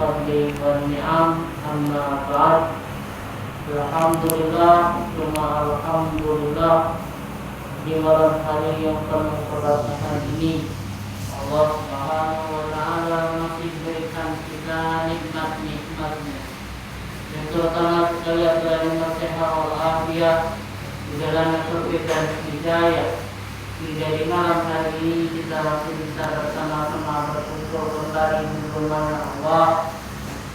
fadli wan ni'am amma ba'd. Alhamdulillah, cuma alhamdulillah di malam hari yang penuh keberkahan ini Allah Subhanahu wa taala masih berikan kita nikmat-nikmatnya. Yang terutama sekali adalah nikmat sehat walafiat di dalam taufik dan hidayah. Hingga di malam hari ini kita masih bisa bersama-sama berkumpul kembali di rumah Allah,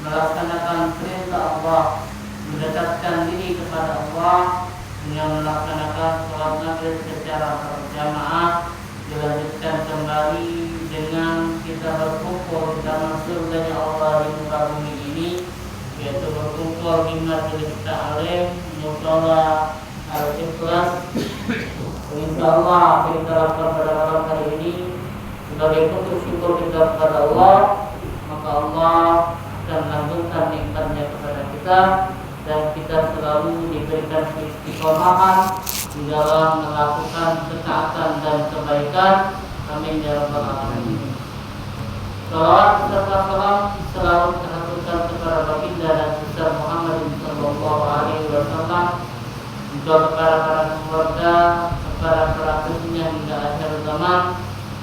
melaksanakan perintah Allah, mendekatkan diri kepada Allah dengan melaksanakan sholat maghrib secara berjamaah, dilanjutkan kembali dengan kita berkumpul dalam surga Allah di muka bumi ini, yaitu berkumpul di majelis ta'lim mushola Al-Ikhlas. Insyaallah kita lakukan pada malam hari ini sebagai bentuk syukur kita kepada Allah, maka Allah akan langgengkan nikmatnya kepada kita dan kita selalu diberikan istiqomahan di dalam melakukan ketaatan dan kebaikan. Amin ya rabbal alamin. Salawat serta salam selalu terhaturkan kepada baginda dan besar Muhammad sallallahu alaihi wasallam, juga kepada para keluarga, kepada para pesunnah hingga akhir zaman.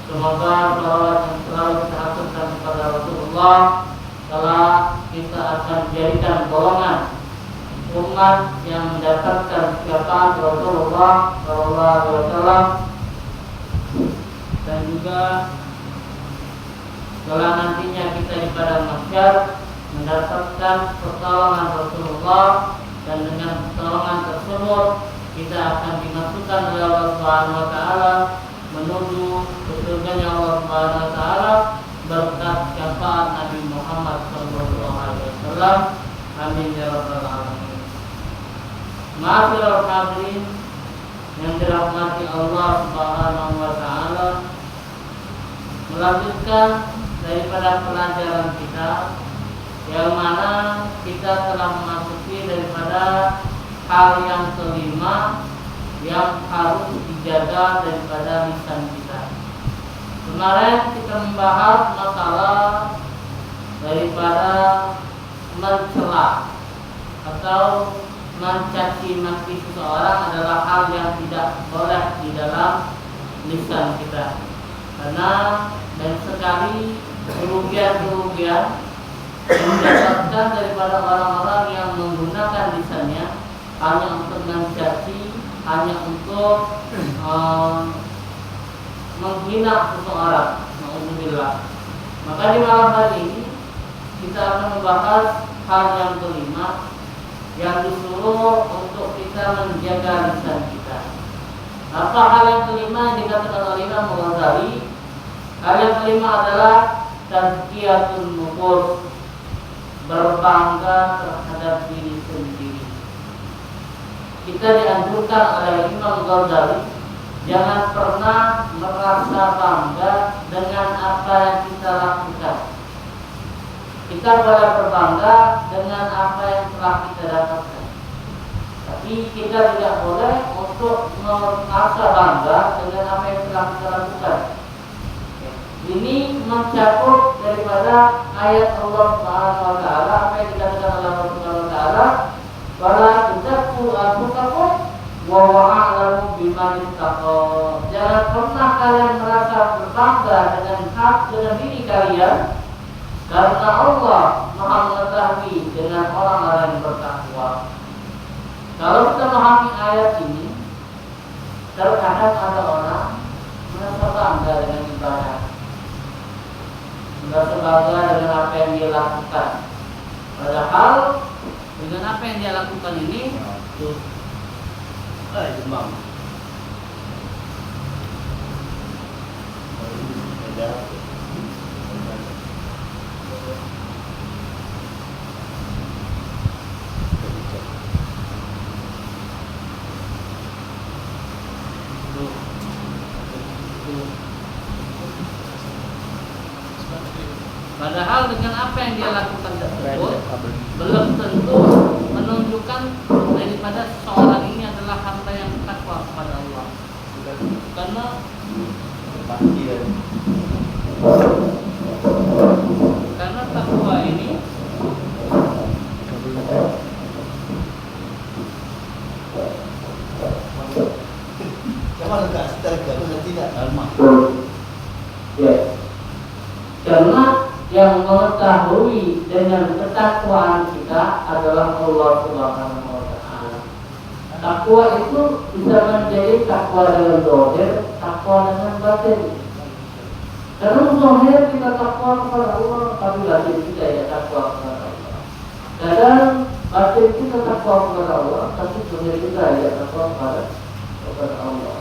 Semoga salawat yang selalu terhaturkan kepada Rasulullah telah kita akan jadikan golongan umat yang mendapatkan syafaat Rasulullah sallallahu alaihi wasallam, dan juga kalau nantinya kita di padang mahsyar mendapatkan pertolongan Rasulullah, dan dengan pertolongan tersebut kita akan dimasukkan oleh Allah Subhanahu wa taala menuju ke surganya Allah Subhanahu wa taala berkat syafaat Nabi Muhammad sallallahu alaihi wasallam. Amin ya rabbal alamin. Ma'asyiral hadirin yang dirahmati Allah Subhanahu wa taala, melanjutkan daripada pelajaran kita yang mana kita telah memasuki daripada hal yang kelima yang harus dijaga daripada lisan kita. Kemarin kita membahas masalah daripada mencela atau mencaci maki seseorang adalah hal yang tidak boleh di dalam lisan kita, karena dan sekali kerugian-kerugian yang didapatkan daripada orang-orang yang menggunakan lisannya hanya untuk mencaci, hanya untuk menghina seseorang. Alhamdulillah. Maka di malam hari ini kita akan membahas hal yang kelima yang disuruh untuk kita menjaga lisan kita. Apa hal yang kelima yang dikatakan oleh Imam Ghazali? Hal yang kelima adalah tazkiyatun nufus, berbangga terhadap diri sendiri. Kita dianjurkan oleh Imam Ghazali jangan pernah merasa bangga dengan apa yang kita lakukan. Kita boleh berbangga dengan apa yang telah kita dapatkan, tapi kita tidak boleh untuk merasa bangga dengan apa yang telah kita lakukan. Ini mencakup daripada ayat Allah Subhanahu wa taala, apa yang dikatakan oleh Allah Subhanahu wa taala, "Wala tuzakku anfusakum wa huwa a'lamu biman ittaqa." Jangan pernah kalian merasa berbangga dengan diri kalian, karena Allah Maha mengetahui dengan orang-orang yang bertakwa. Kalau kita memahami ayat ini, terkadang ada orang merasa bangga dengan ibadah, merasa bangga dengan apa yang dia lakukan. Padahal dengan apa yang dia lakukan ini tuh demam. Padahal dengan apa yang dia lakukan tersebut belum tentu menunjukkan daripada seorang ini adalah hamba yang takwa kepada Allah. Karena takwa ini mengetahui dengan ketakwaan kita adalah Allah Subhanahu wa Ta'ala. Takwa itu bisa menjadi takwa dengan zahir, takwa dengan batin. Karena zahir kita takwa kepada Allah, tapi batin kita ya takwa kepada Allah. Kadang batin kita takwa kepada Allah, tapi zahir kita ya takwa kepada Allah.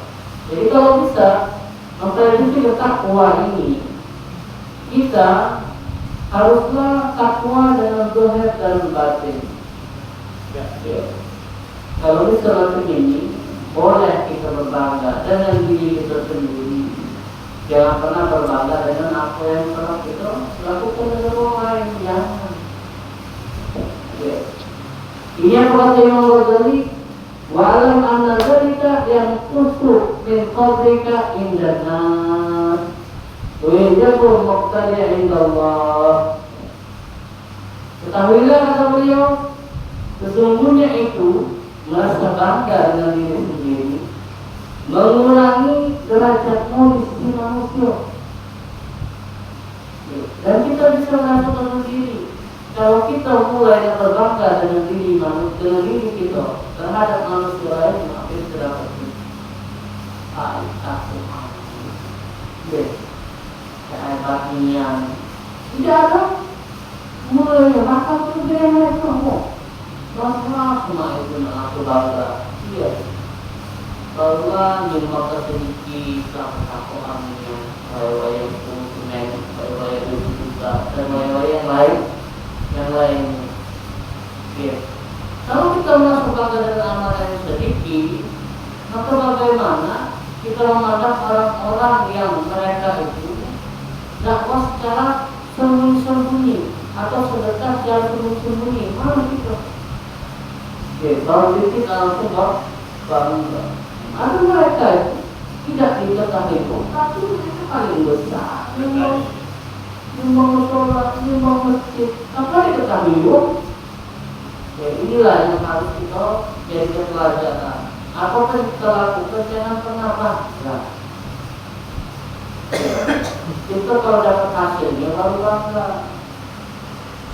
Jadi kalau bisa memprediksi takwa ini, kita haruslah takwa dengan zahir dan batin. Ya. Kalau misalnya begini, boleh kita berbangga dengan diri kita sendiri. Jangan pernah berbangga dengan apa yang pernah kita lakukan dengan orang lain. Jangan. Ya. Ini yang kata Imam Ghazali, wa'alam anna dzalika yang tusuk min qabrika indan nas wa yajibu muqtadi' inda Allah. Ketahuilah, kata beliau, sesungguhnya itu merasa bangga dengan diri sendiri mengurangi derajatmu di sisi manusia. Dan kita bisa merasakan diri kalau kita mulai berbangga dengan diri kita terhadap manusia lain, maka kita dapat kehebatannya tidak ada mulai bakal terjadi semua. Bahwa semua itu aku bangga. Iya. Bahwa di mata sedikit takwaannya, bahwa yang konsumen, bahwa yang juga, dan bahwa yang lain. Iya. Kalau kita merasa bangga dengan amal yang sedikit, maka bagaimana kita memandang orang-orang yang mereka itu dakwah secara sembunyi-sembunyi atau sedekah secara sembunyi-sembunyi? Mana kita? Kalau dikit langsung bangga. Ada mereka itu tidak diketahui, tapi mereka paling besar. Nyumbang sholat, nyumbang masjid, apa diketahui? Ya, inilah yang harus kita jadi pelajaran. Apa yang kita lakukan jangan pernah bangga. Kita kalau dapat hasilnya baru bangga.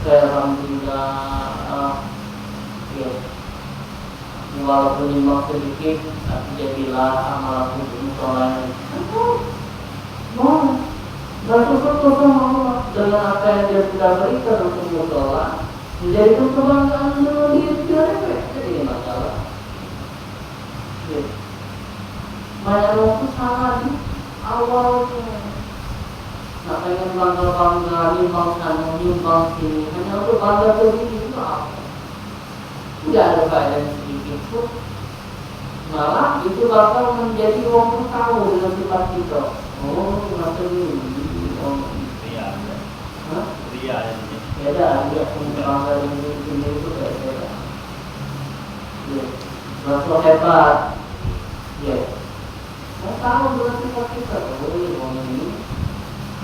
Alhamdulillah. Ya. Walaupun nyumbang sedikit, tapi jadilah amal untuk musolanya. Bersyukur sama Allah dengan apa yang dia sudah berikan untuk musola, menjadi kebanggaan dengan diri dia. Jadi masalah. Ya. Banyak waktu salah di awalnya. Nak pengen bangga, nyumbang sana, nyumbang sini, hanya untuk bangga diri itu apa? Tidak ada faedah sedikit pun. Malah itu bakal menjadi orang tahu dengan sifat kita. Oh, macam ini. Ria. Hah? Ria ini. Ya dah, dia bangga dengan diri sendiri itu kayak saya. Ya, merasa hebat. Ya, saya tahu dengan sifat kita. Oh, orang ini,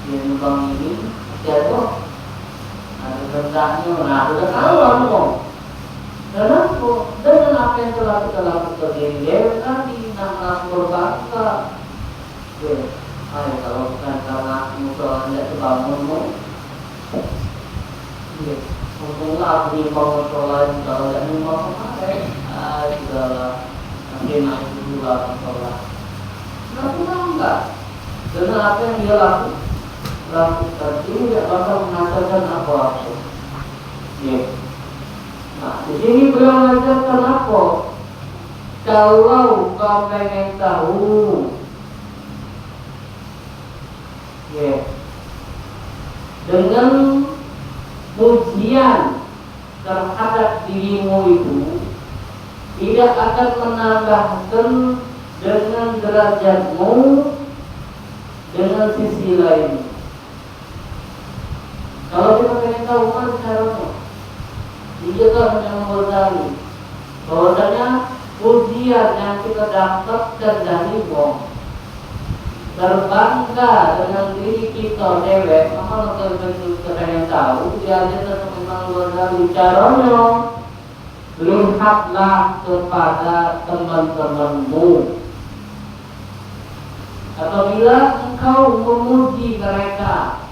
dia nyumbang ini, jatuh. Ada rendahnya, nah sudah tahu kamu. Dengan apa yang telah kita lakukan diri tadi, nama berbangga. Ayo kalau bukan karena musuh anda kebangunmu, untunglah aku nyumbang musola kalau tidak nyumbang kemarin. Sudahlah, nanti naik dulu lah musola. Lakukan enggak? Dengan apa yang dia lakukan ini tidak bakal menghasilkan apa-apa. Nah, di sini beliau mengajarkan apa? Kalau kau pengen tahu, dengan ujian terhadap dirimu itu tidak akan menambahkan dengan derajatmu dengan sisi lain. Kalau kita pengen tahu kan caranya, dia kan yang Ghazali bahwasanya ujian yang kita dapatkan dari wong berbangga dengan diri kita dewek, maka kita pengen tahu dia tetap memang Ghazali caranya. Lihatlah kepada teman-temanmu. Apabila engkau memuji mereka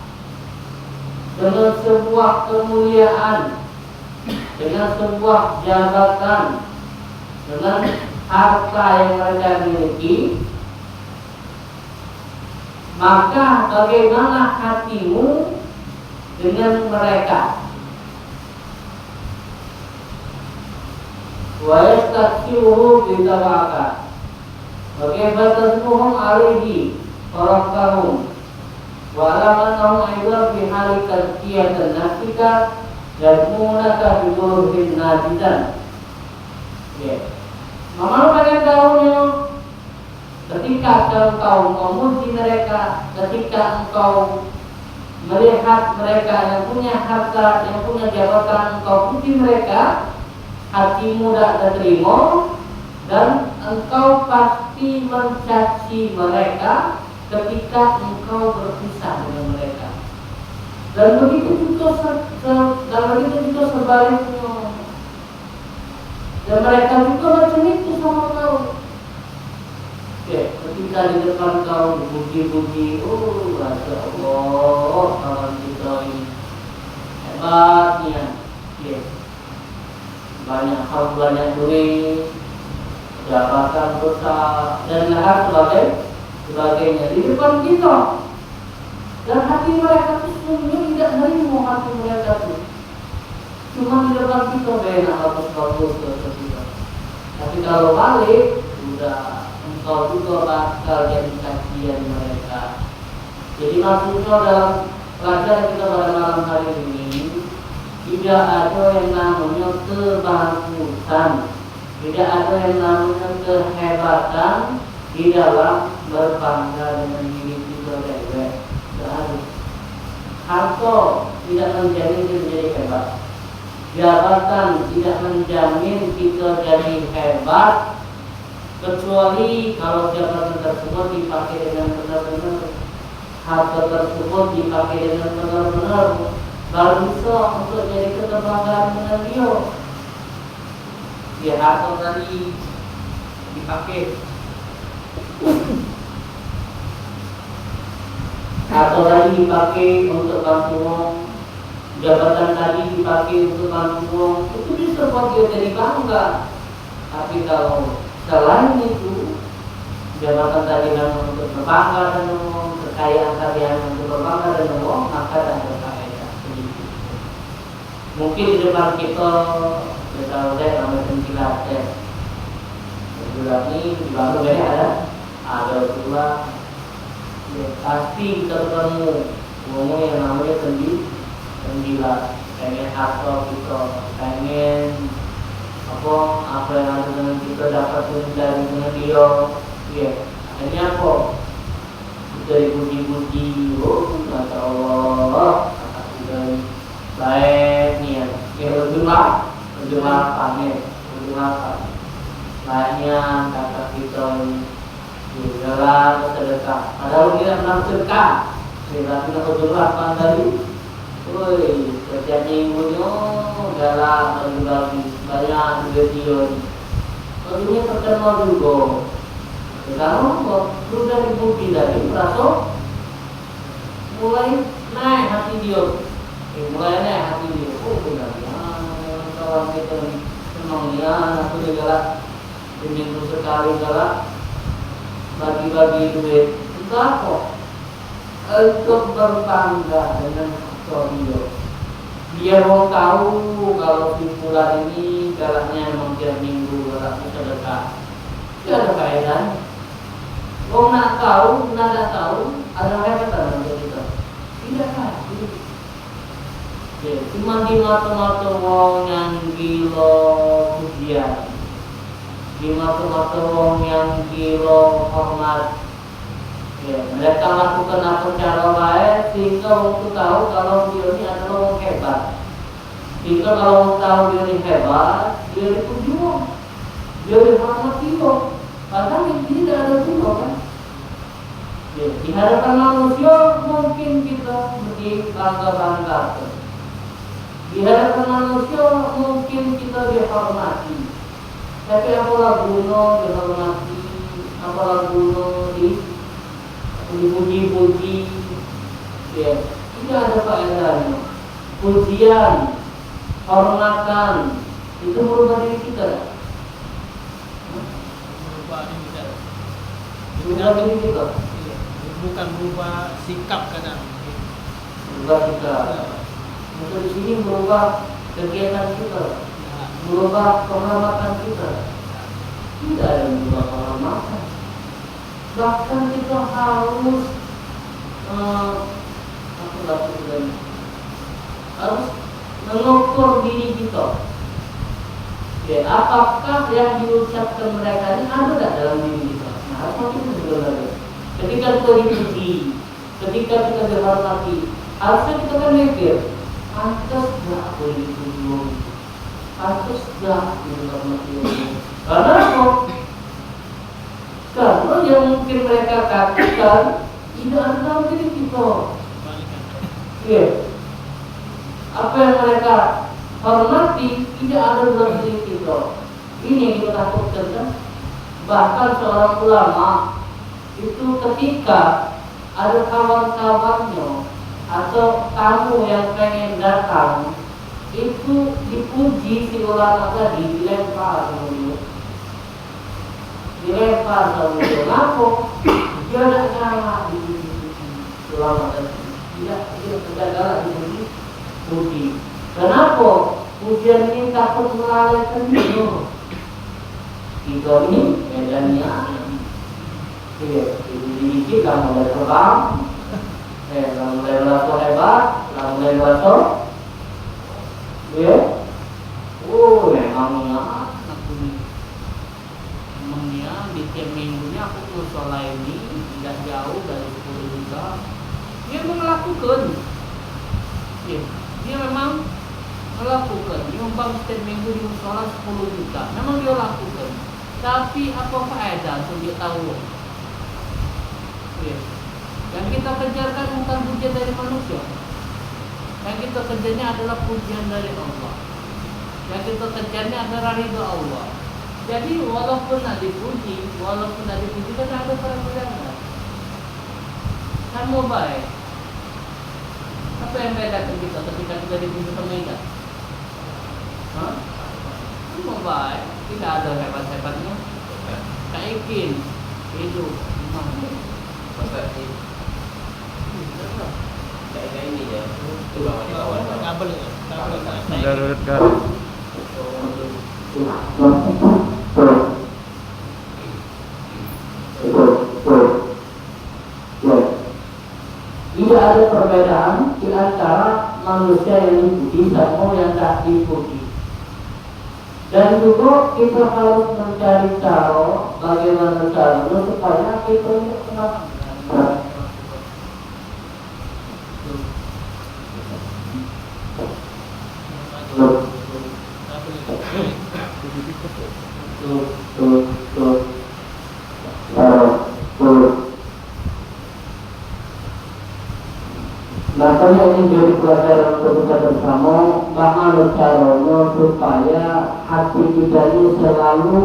dengan sebuah kemuliaan, dengan sebuah jabatan, dengan harta yang mereka miliki, maka bagaimana hatimu dengan mereka? Wa yastaghfiruhu bitawaka. Bagaimana tasmuhum alaihi warakahum. Wa alamanahum aidan fi hali tazkiyatan nafsika dan munaka bi qulubin najidan. Ya. Mama pengen tahu nih, ketika engkau memuji mereka, ketika engkau melihat mereka yang punya harta, yang punya jabatan, engkau puji mereka, hatimu tidak terima, dan engkau pasti mencaci mereka ketika engkau berpisah dengan mereka. Dan begitu juga sebaliknya. Dan mereka juga macam itu sama kau. Oke, ketika di depan kau dipuji-puji, oh Masya Allah, kawan kita ini hebatnya. Oke, banyak hal, banyak duit, jabatan besar, dan lain sebagainya di depan kita. Dan hati mereka itu sungguh tidak menerima hati mereka itu. Cuma di depan kita enak bagus-bagus kita. Tapi kalau balik, sudah engkau juga bakal jadi saksian mereka. Jadi maksudnya dalam pelajaran kita pada malam hari ini, tidak ada yang namanya kebagusan, tidak ada yang namanya kehebatan di dalam berbangga dengan diri kita dewek. Harta tidak menjamin kita menjadi hebat. Jabatan tidak menjamin kita jadi hebat, kecuali kalau jabatan tersebut dipakai dengan benar-benar, harta tersebut dipakai dengan benar-benar, baru bisa untuk jadi kebanggaan dengan dia. Ya, harta tadi dipakai, harta tadi dipakai untuk bantu orang, jabatan tadi dipakai untuk bantu orang, itu bisa buat dia jadi bangga. Tapi kalau selain itu, jabatan tadi memang untuk berbangga dengan orang, kekayaan tadi untuk berbangga dengan orang, maka tidak ada faedah. Mungkin di depan kita udah namanya penjilat ya. Penjilat ini di bawah ada pula. Ya, pasti kita ketemu ngomong yang namanya penjilat, pengen harta kita, pengen apa yang ada dengan kita dapat dari dengan dia. Ya, akhirnya apa? Kita dipuji-puji, oh Masya Allah, kata kita baik nih ya, berjumlah pamer, lainnya kata kita dalam sedekah. Padahal kita pernah sedekah, kita berjumlah pandai. Woi, setiap minggunya dalam berbagi banyak video. Tentunya terkenal juga. Sekarang sudah dipuji dari merasa mulai naik hati dia. Mulai naik hati dia. Oh benar ya, kawan kita senang ya, aku juga seminggu sekali galak bagi-bagi duit. Entah kok untuk berbangga dengan dia. Biar orang tahu kalau di bulan ini galaknya memang tiap minggu galaknya sedekah. Tidak ada faedahnya. Orang nak tahu, nak tahu, ada faedah untuk kita. Tidak ada. Ya, cuma di mata-mata orang yang gila pujian, di mata-mata orang yang gila hormat. Ya, mereka lakukan apa cara lain sehingga orang itu tahu kalau dia ini adalah orang hebat. Sehingga kalau orang tahu dia ini hebat, dia dipuji orang, dia dihormati orang. Padahal ini tidak ada juga kan. Ya, di hadapan manusia mungkin kita bangga-bangga. Di hadapan manusia mungkin kita dihormati. Tapi apalah guna dihormati, apalah guna dipuji-puji, ya tidak ada faedahnya. pujian, hormatan, itu merubah diri kita. Berubah ini tidak. Merubah diri kita. Iya. Bukan berubah sikap kadang. Merubah kita. Untuk di sini merubah kegiatan kita, Nah, merubah penghormatan kita. Tidak ada yang merubah penghormatan. Bahkan kita harus harus mengukur diri kita. Ya, apakah yang diucapkan mereka ini ada tak dalam diri kita? Nah, harus kita sebenarnya. Ketika kita dipuji, ketika kita dihormati, harusnya kita kan mikir, pantas gak boleh dipuji, pantas gak dihormati. Karena apa? Karena yang mungkin mereka katakan tidak ada dalam diri kita. Ya. Apa yang mereka hormati tidak ada dalam diri kita. Ini yang kita takutkan kan? Bahkan seorang ulama itu ketika ada kawan-kawannya atau tamu yang pengen datang, itu dipuji si ulama tadi, dilempar sama dia. Dilempar sama dia. Kenapa? Dia tidak ngalah dipuji ulama tadi. Dia tidak ngalah dipuji. Kenapa? Pujian ini takut melalaikan dia. Kita ini medannya. Sedikit kamu mulai terbang, kamu mulai merasa hebat, kamu mulai merasa, memangnya aku memangnya di tiap minggunya aku musola ini tidak jauh dari 10 juta. Dia melakukan, dia memang melakukan. Dia umpam setiap minggu di musola 10 juta, memang dia lakukan. Tapi apa faedah untuk dia tahu? Yang kita kejarkan bukan pujian dari manusia. Yang kita kejarnya adalah pujian dari Allah. Yang kita kejarnya adalah ridha Allah. Jadi walaupun tidak dipuji kan ada perbedaan. Sama baik. Apa yang bedakan kita ketika kita dipuji sama kita? Sama baik. Tidak ada hebat-hebatnya. Kaikin hidup Kayak ini ya. Coba kawan-kawan. kabel. Garut. Tidak ada perbedaan di antara manusia yang dipuji sama yang tak dipuji. Dan juga kita harus mencari cara bagaimana caranya supaya kita tidak Makanya ini jadi pelajaran untuk kita bersama, bagaimana caranya supaya hati kita ini selalu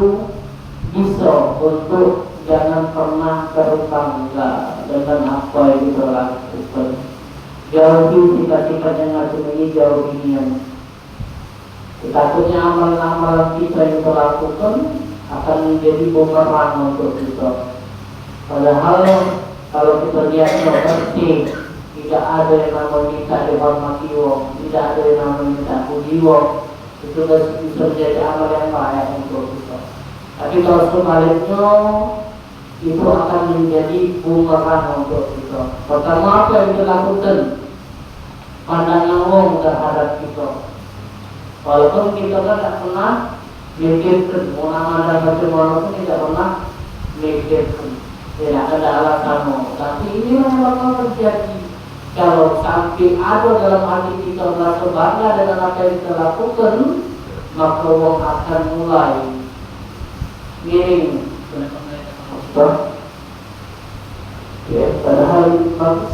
bisa untuk jangan pernah berbangga dengan apa yang kita lakukan. Jauhi sikap-sikap yang ngasih ini, jauhi niat. Takutnya amalan-amalan kita yang kita lakukan akan menjadi bumerang untuk kita. Padahal kalau kita lihat seperti tidak ada yang namanya minta dihormati wong, tidak ada yang namanya minta puji wong, itu bisa menjadi amal yang baik untuk kita. Tapi kalau sebaliknya itu akan menjadi bumerang untuk kita. Pertama apa yang kita lakukan? Pandangan wong terhadap kita. Walaupun kita kan tidak pernah mikirkan, mana macam mana pun tidak pernah mikirkan. Tidak ada alasan. Tapi ini yang bakal terjadi. Kalau sampai ada dalam hati kita merasa bangga dengan apa yang kita lakukan, maka wong akan mulai miring. Ya, padahal itu bagus.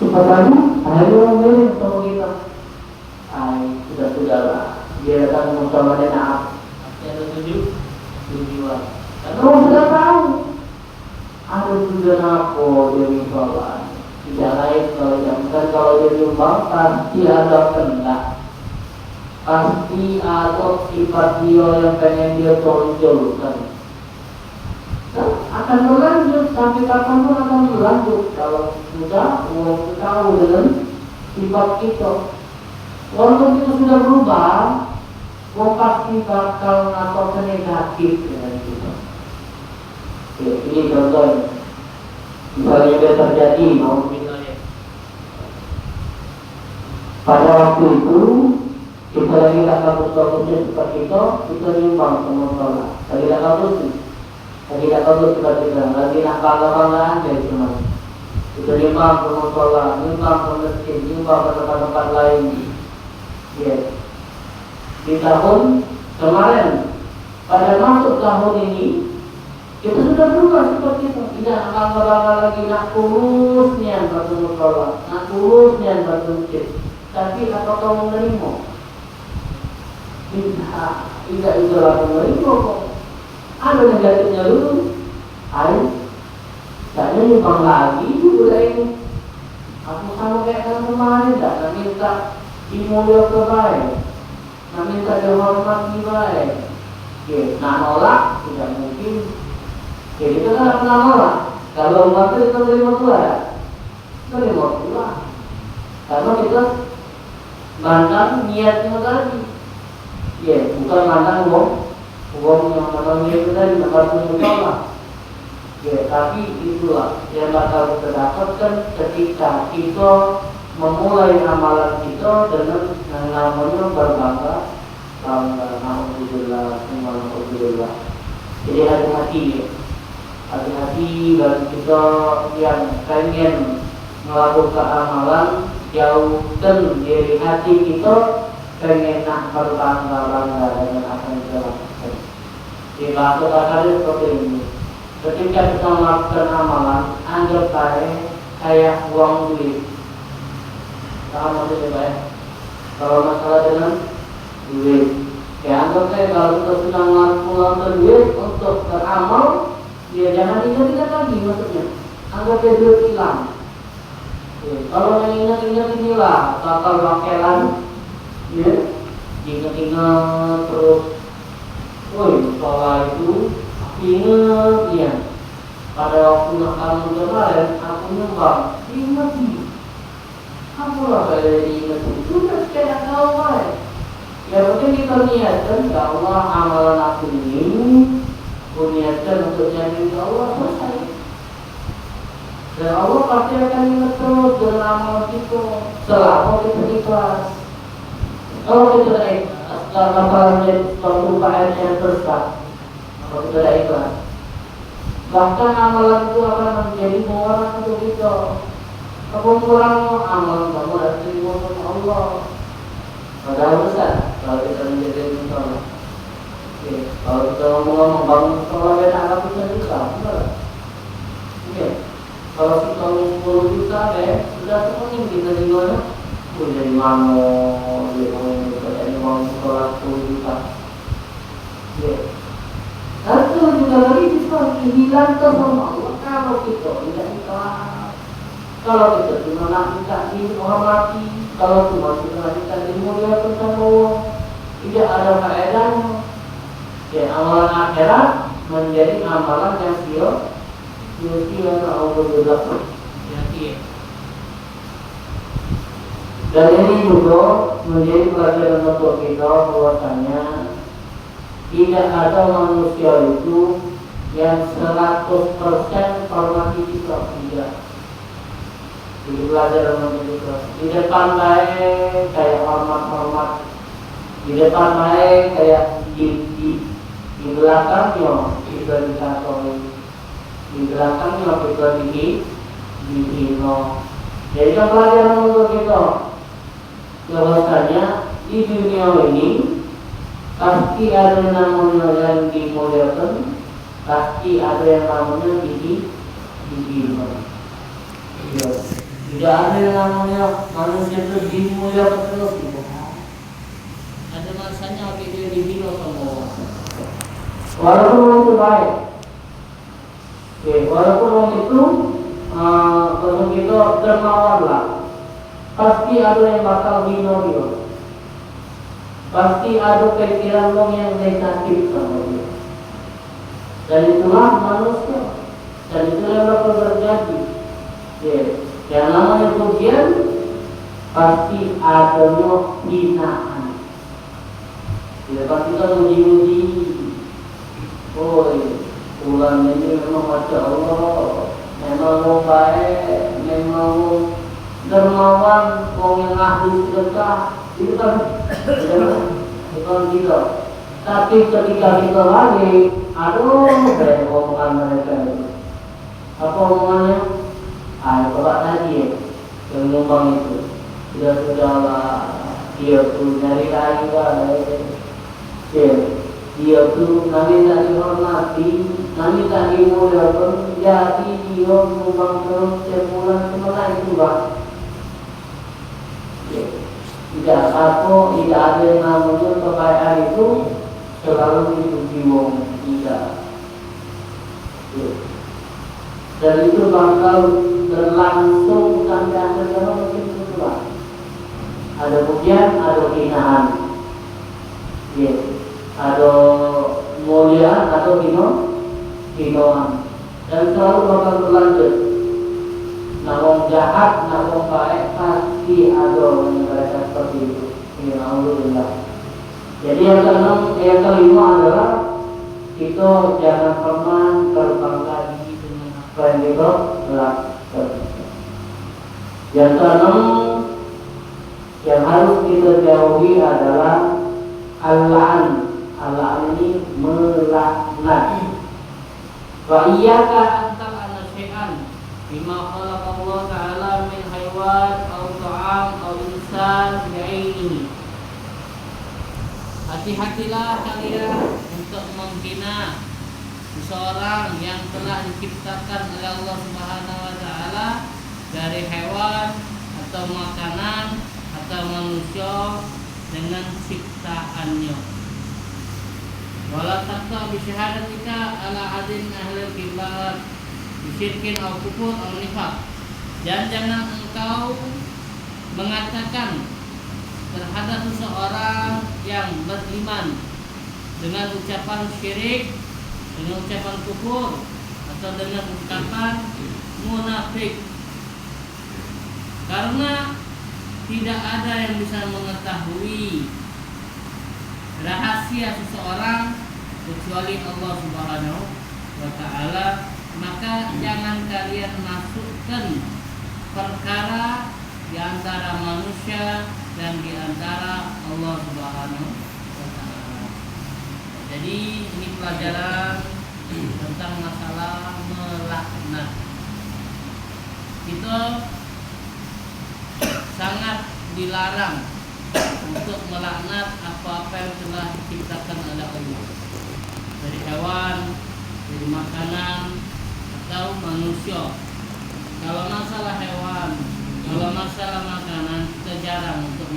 Padahal akhirnya orang miring sama kita. Sudah-sudahlah. Dia datang musamanya naaf. Ada tujuan. Dan orang sudah tahu. Ada tujuan apa dia sholat. Tidak lain kalau jangan kalau dia nyumbang pasti ada kehendak, pasti ada sifat dia yang pengen dia tonjolkan. Dan akan berlanjut sampai kapanpun akan berlanjut kalau sudah uang tahu dengan sifat kita. Walaupun itu sudah berubah, uang pasti bakal atau negatif dengan kita. Ya, ini contohnya. Misalnya dia terjadi mau pada waktu itu kita lagi tak bagus-bagusnya seperti itu, kita nyumbang teman-teman. Lagi tak bagus, kita lagi nak bangga-banggaan dari teman. Kita nyumbang teman-teman, nyumbang ke masjid, nyumbang ke tempat-tempat lain. Ya. Di tahun kemarin, pada masuk tahun ini, kita sudah berubah seperti itu. Tidak bangga-bangga lagi nak kulusnya batu musola, nak kulusnya batu masjid. Tapi apakah menerima? Tidak itulah menerima kok. Ada negatifnya dulu. Ayo, tak nyumbang lagi udah ini. Aku sama kayak kan kemarin tak nak minta dimulia ke baik, nak minta dihormati baik. Oke, nak nolak tidak mungkin. Oke, kita kan pernah nolak. Kalau umat itu kita terima pula ya, terima pula. Karena kita mandang niatnya tadi. Ya, bukan mandang uang yang namanya itu tadi bakal menolak. Ya, tapi itulah yang bakal kita dapatkan ketika kita memulai amalan kita dengan yang namanya berbangga. Alhamdulillah. Jadi hati-hati ya. Hati-hati bagi kita yang pengen melakukan amalan, jauhkan dari hati kita pengen nak berbangga-bangga dengan apa yang kita lakukan. Di bahasa kasar seperti ini. Ketika kita melakukan amalan, anggap kayak uang duit. Paham maksudnya Pak ya? Kalau masalah dengan duit, ya anggap kalau kita sedang melakukan duit untuk beramal, ya jangan ingat-ingat lagi maksudnya. Anggap duit hilang. Ya, kalau yang ingat-ingat inilah bakal bakalan, ya, ingat-ingat terus. Woi, soal itu aku ingat ya. Pada waktu kamu kemarin aku nyumbang, ingat sih. Aku lah kalau ingat sudah kayak tahu baik. Ya penting kita niatkan ya Allah amalan aku ini, aku niatkan untuk jadi Allah selesai. Dan Allah pasti akan ingat terus dengan amal kita selama kita ikhlas. Kalau kita amalannya perubahan yang besar, kalau kita tidak ikhlas, bahkan amalan itu akan menjadi pengurangan untuk kita. Pengurangan amalan kamu dan terima oleh Allah. Padahal besar kalau kita menjadi musola. Kalau kita ngomong bangun musola dan anak kita juga, benar. Kalau kita ngomong 10 juta, sudah sepenuhnya kita di mana? Jadi mau jadi mau musola 10 juta. Itu juga lagi bisa hilang ke sama Allah kalau kita tidak ikhlas. Kalau kita cuma nak minta dihormati, kalau cuma kita minta dimuliakan sama Allah, tidak ada faedahnya. Ya, amalan akhirat menjadi amalan yang sia-sia. Allah dan ini juga menjadi pelajaran untuk kita bahwasanya tidak ada manusia itu yang 100% hormati kita, tidak. Jadi pelajaran untuk kita. Di depan baik kayak hormat-hormat, di depan baik kayak di belakangnya kita dikatakan, di belakangnya kita dihina. Jadi kan pelajaran untuk kita bahwasanya di dunia ini pasti ada namanya yang dimuliakan, pasti ada yang namanya dihina. Tidak ada yang namanya manusia itu dimuliakan terus. Ada masanya dia dihina sama orang. Walaupun itu baik, walaupun orang itu kalau kita dermawanlah. Pasti ada yang bakal hina dia. Pasti ada pikiran orang yang negatif sama dia. Dan itulah manusia. Dan itulah yang bakal terjadi. Yang namanya pujian pasti adanya hinaan. Lepas kita uji-uji, bulan ini memang Masya Allah, memang mau baik, memang mau dermawan, orang yang ahli sedekah, itu kan bukan gitu. Tapi ketika kita lagi, aduh, kayak omongan mereka itu. Apa omongannya? Bapak tadi ya, yang nyumbang itu, sudah dia tuh nyari lagi lah. Dia tuh kami tak dihormati, kami tak dimuliakan, jadi dia nyumbang terus sebulan sebulan itu Pak. Tidak apa, tidak ada yang namanya kekayaan itu selalu dipuji wong, tidak. Dan itu bakal berlangsung sampai akhir zaman mungkin itu Pak. Ada pujian, ada hinaan. Ada mulia atau hinoan, dan selalu bakal berlanjut. Nawang jahat, nawang baik pasti ada yang mereka seperti itu. Alhamdulillah. Jadi yang kelima adalah kita jangan pernah terbangga diri dengan apa yang kita lakukan. Yang keenam yang harus kita jauhi adalah al-la'an. Allah ini melaknat. Wa iyyaka an tal'ana syai'an bima khalaqa Allah ta'ala min haywan aw ta'am aw insan bi'ainihi. Hati-hatilah kalian untuk menghina seseorang yang telah diciptakan oleh Allah Subhanahu wa taala dari hewan atau makanan atau manusia dengan ciptaannya. Wala taqta bi syahadatika ala adin ahlil kibar bisyirkin aw kufur aw nifaq. Dan jangan engkau mengatakan terhadap seseorang yang beriman dengan ucapan syirik, dengan ucapan kufur, atau dengan ucapan munafik. Karena tidak ada yang bisa mengetahui rahasia seseorang kecuali Allah Subhanahu wa taala, maka jangan kalian masukkan perkara di antara manusia dan di antara Allah Subhanahu wa taala. Jadi ini pelajaran tentang masalah melaknat. Kita sangat dilarang untuk melaknat apa-apa yang telah diciptakan oleh Allah, dari hewan, dari makanan, atau manusia. Kalau masalah hewan, kalau masalah makanan, kita jarang untuk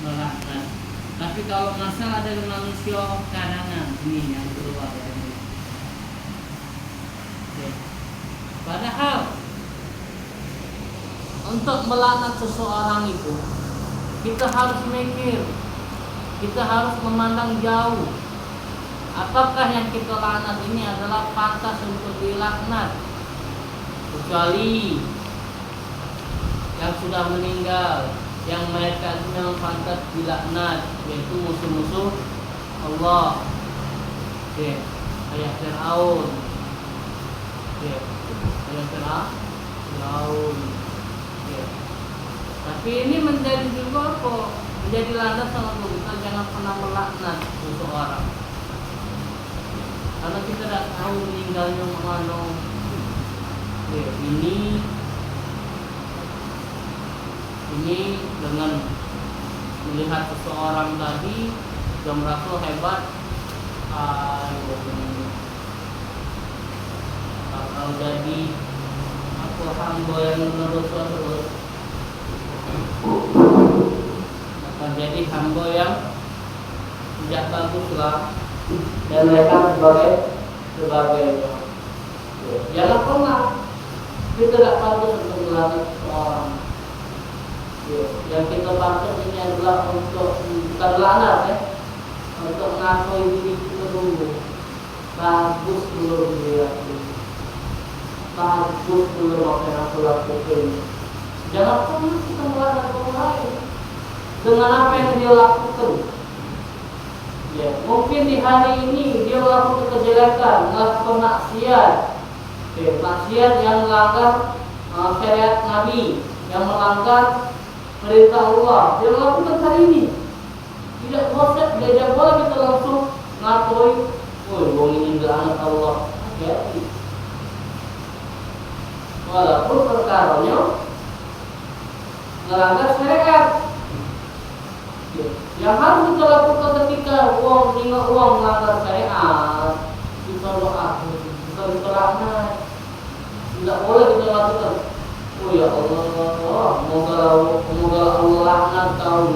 melaknat. Tapi kalau masalah dari manusia, karangan ini yang keluar dari mulut. Padahal untuk melaknat seseorang itu kita harus mikir, kita harus memandang jauh. Apakah yang kita laknat ini adalah pantas untuk dilaknat? Kecuali yang sudah meninggal, yang mereka itu memang pantas dilaknat, yaitu musuh-musuh Allah. Ayah Fir'aun, ayah Fir'aun. Tapi ini menjadi juga apa? Menjadi landasan untuk kita jangan pernah melaknat seseorang. Karena kita tidak tahu meninggalnya mana. Ini dengan melihat seseorang tadi sudah merasa hebat. Kalau jadi aku hamba yang menurut terus, akan jadi hamba yang tidak baguslah, dan mereka sebagai jangan pernah Kita tidak pantas untuk melaknat seseorang. Ya, yang kita pantas ini adalah untuk bukan laknat ya, untuk mengakui diri kita dulu. Bagus dulu dia, bagus dulu apa yang aku lakukan. Jangan pernah kita melaknat orang lain dengan apa yang dia lakukan. Ya, mungkin di hari ini dia melakukan kejelekan, melakukan maksiat, maksiat yang melanggar syariat Nabi, yang melanggar perintah Allah. Dia melakukan hari ini. Tidak boleh kita langsung ngakui, wong ini anak Allah. Hati-hati. Walaupun perkaranya melanggar syariat. Yang harus kita lakukan ketika nengok uang melanggar syariat, kita doa, kita berlaknat. Tidak boleh kita lakukan. Oh ya Allah, semoga Allah laknat kau.